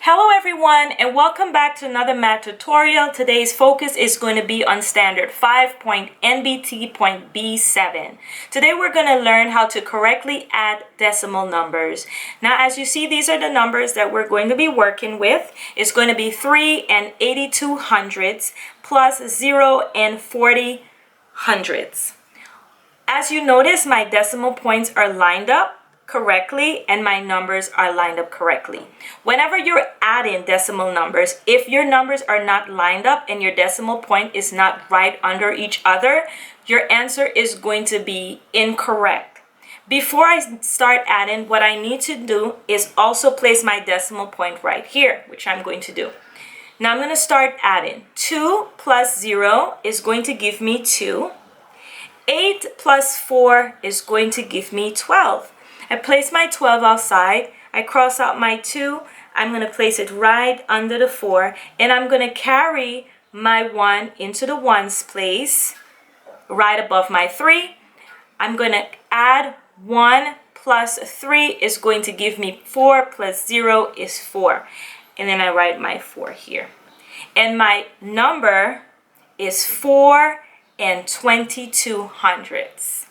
Hello everyone, and welcome back to another math tutorial. Today's focus is going to be on standard 5.NBT B7. Today we're going to learn how to correctly add decimal numbers. Now as you see, these are the numbers that we're going to be working with. It's going to be 3 and 82 hundredths plus 0 and 40 hundredths. As you notice, my decimal points are lined up correctly and my numbers are lined up correctly. Whenever you're adding decimal numbers, if your numbers are not lined up and your decimal point is not right under each other, your answer is going to be incorrect. Before I start adding, what I need to do is also place my decimal point right here, which I'm going to do. Now I'm going to start adding. 2 plus 0 is going to give me 2. 8 plus 4 is going to give me 12. I place my 12 outside, I cross out my 2, I'm going to place it right under the 4, and I'm going to carry my 1 into the ones place, right above my 3. I'm going to add 1 plus 3 is going to give me 4 plus 0 is 4. And then I write my 4 here. And my number is 4 and 22 hundredths.